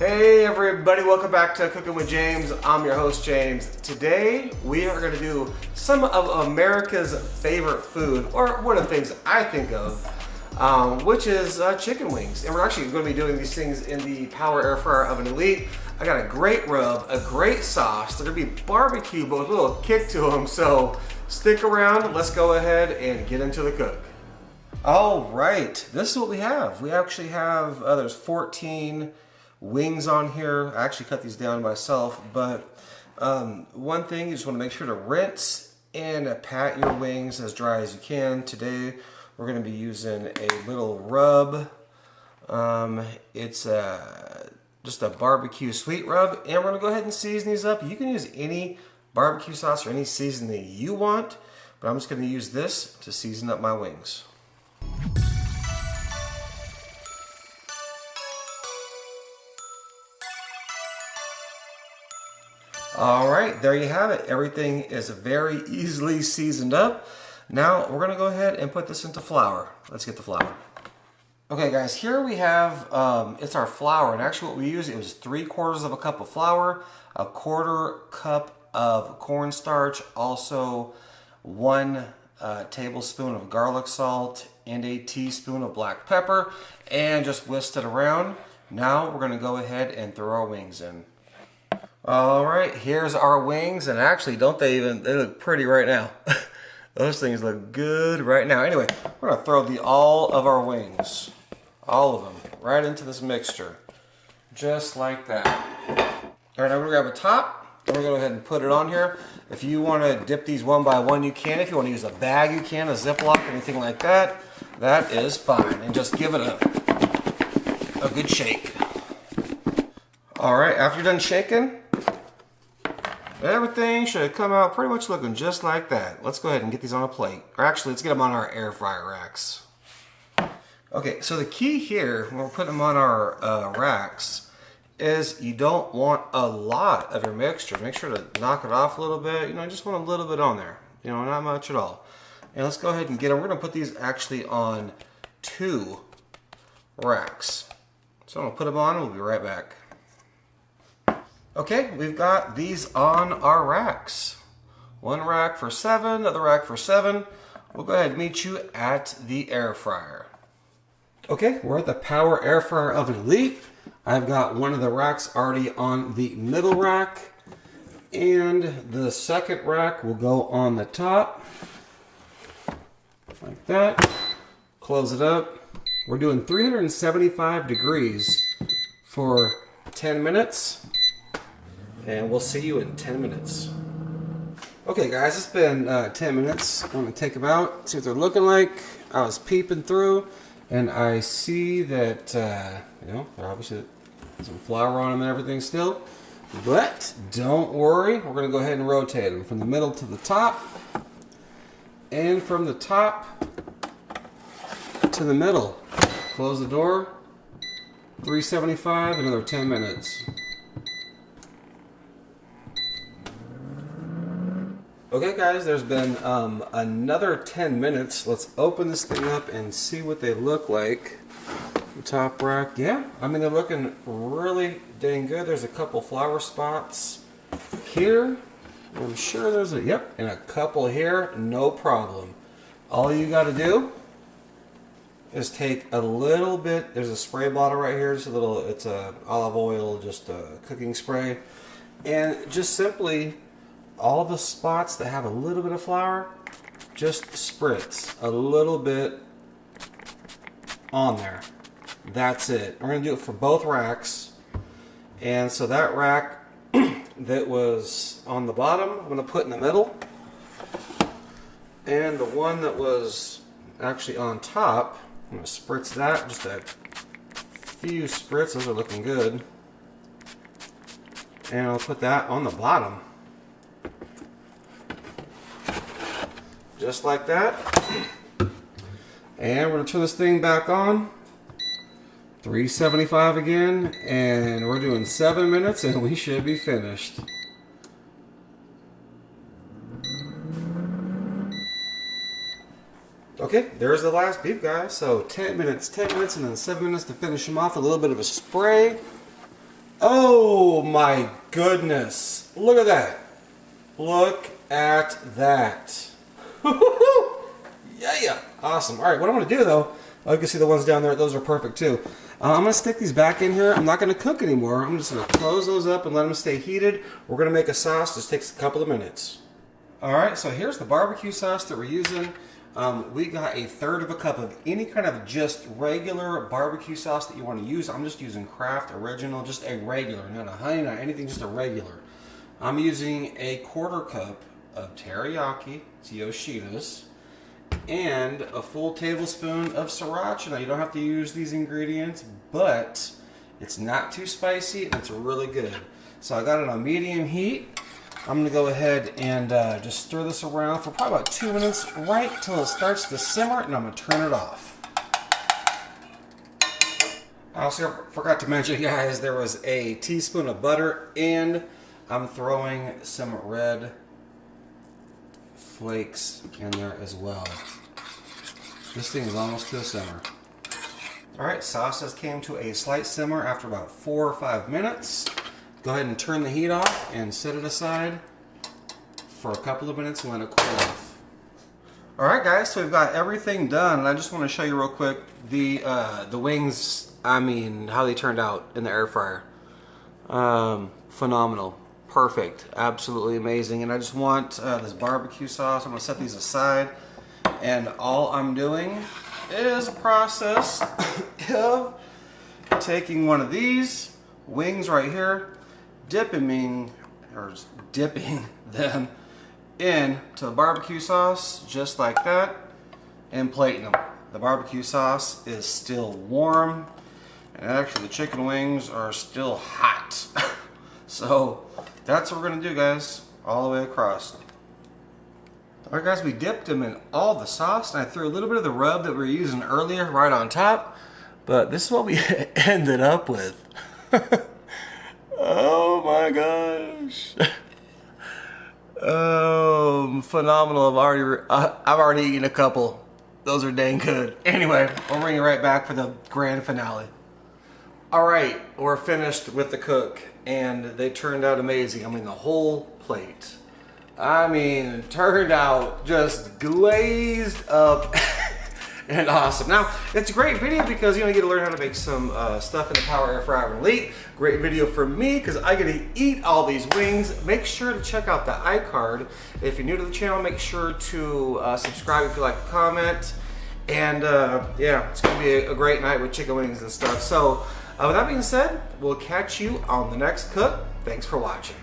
Hey everybody, welcome back to Cooking with James. I'm your host James. Today we are going to do some of America's favorite food, or one of the things I think of, which is chicken wings. And we're actually going to be doing these things in the Power Air Fryer Oven Elite. I got a great rub, a great sauce. They're going to be barbecue but with a little kick to them, so stick around. Let's go ahead and get into the cook. All right, this is what we have. We actually have, there's 14 wings on here. I actually cut these down myself, but one thing, you just want to make sure to rinse and pat your wings as dry as you can. Today we're going to be using a little rub. It's just a barbecue sweet rub, and we're going to go ahead and season these up. You can use any barbecue sauce or any seasoning you want, but I'm just going to use this to season up my wings. All right, there you have it. Everything is very easily seasoned up. Now we're gonna go ahead and put this into flour. Let's get the flour. Okay guys, here we have, it's our flour, and actually what we used, it was 3/4 cup of flour, 1/4 cup of cornstarch, also 1 tablespoon of garlic salt, and a teaspoon of black pepper, and just whisk it around. Now we're gonna go ahead and throw our wings in. All right, here's our wings, and actually, they look pretty right now. Those things look good right now. Anyway, we're gonna throw all of our wings, all of them, right into this mixture, just like that. All right, now we're gonna grab a top, and we're gonna go ahead and put it on here. If you wanna dip these one by one, you can. If you wanna use a bag, you can, a Ziploc, anything like that, that is fine. And just give it a good shake. All right, after you're done shaking, everything should come out pretty much looking just like that. Let's go ahead and get these on a plate. Or actually, let's get them on our air fryer racks. Okay, so the key here, when we're putting them on our racks, is you don't want a lot of your mixture. Make sure to knock it off a little bit. You know, just want a little bit on there. You know, not much at all. And let's go ahead and get them. We're going to put these actually on 2 racks. So I'm going to put them on and we'll be right back. Okay, we've got these on our racks. 1 rack for 7, another rack for 7. We'll go ahead and meet you at the air fryer. Okay, we're at the Power Air Fryer Oven Elite. I've got one of the racks already on the middle rack, and the second rack will go on the top, like that. Close it up. We're doing 375 degrees for 10 minutes. And we'll see you in 10 minutes. Okay guys, it's been 10 minutes. I'm going to take them out, see what they're looking like. I was peeping through, and I see that, you know, there obviously some flour on them and everything still. But don't worry, we're going to go ahead and rotate them from the middle to the top, and from the top to the middle. Close the door. 375, another 10 minutes. Okay guys, there's been another 10 minutes. Let's open this thing up and see what they look like. The top rack, yeah, I mean they're looking really dang good. There's a couple flour spots here. I'm sure there's and a couple here, no problem. All you gotta do is take a little bit, there's a spray bottle right here, just a little, it's a olive oil, just a cooking spray, and just simply all the spots that have a little bit of flour, just spritz a little bit on there. That's it. We're going to do it for both racks. And so that rack that was on the bottom, I'm going to put in the middle. And the one that was actually on top, I'm going to spritz that, just a few spritz. Those are looking good. And I'll put that on the bottom. Just like that. And we're going to turn this thing back on. 375 again, and we're doing 7 minutes and we should be finished. Okay, there's the last beef, guys. So 10 minutes, and then 7 minutes to finish them off. A little bit of a spray Oh my goodness. Look at that. Look at that. Yeah. Awesome. All right, what I'm going to do though, you can see the ones down there, those are perfect too. I'm going to stick these back in here. I'm not going to cook anymore. I'm just going to close those up and let them stay heated. We're going to make a sauce. This takes a couple of minutes. All right, so here's the barbecue sauce that we're using. We got 1/3 of a cup of any kind of just regular barbecue sauce that you want to use. I'm just using Kraft Original, just a regular, not a honey, not anything, just a regular. I'm using 1/4 cup of teriyaki, it's Yoshida's, and a full tablespoon of sriracha. Now you don't have to use these ingredients, but it's not too spicy and it's really good. So I got it on medium heat. I'm going to go ahead and just stir this around for probably about 2 minutes, right till it starts to simmer, and I'm going to turn it off. I also forgot to mention, guys, there was a teaspoon of butter, and I'm throwing some red flakes in there as well. This thing is almost to a simmer. Alright, sauces came to a slight simmer after about 4 or 5 minutes. Go ahead and turn the heat off and set it aside for a couple of minutes and let it cool off. Alright guys, so we've got everything done, and I just want to show you real quick the wings, I mean, how they turned out in the air fryer. Phenomenal. Perfect. Absolutely amazing. And I just want this barbecue sauce. I'm going to set these aside, and all I'm doing is a process of taking one of these wings right here, dipping them into the barbecue sauce just like that, and plating them. The barbecue sauce is still warm, and actually the chicken wings are still hot. So that's what we're gonna do, guys, all the way across. All right, guys, we dipped them in all the sauce, and I threw a little bit of the rub that we were using earlier right on top, but this is what we ended up with. Oh my gosh. Oh, phenomenal. I've already eaten a couple. Those are dang good. Anyway, we'll bring you right back for the grand finale. All right, we're finished with the cook, and they turned out amazing. I mean, the whole plate. I mean, it turned out just glazed up and awesome. Now, it's a great video because you get to learn how to make some stuff in the Power Air Fryer Elite. Great video for me because I get to eat all these wings. Make sure to check out the iCard. If you're new to the channel, make sure to subscribe if you like to comment. And yeah, it's going to be a great night with chicken wings and stuff. So with that being said, we'll catch you on the next cook. Thanks for watching.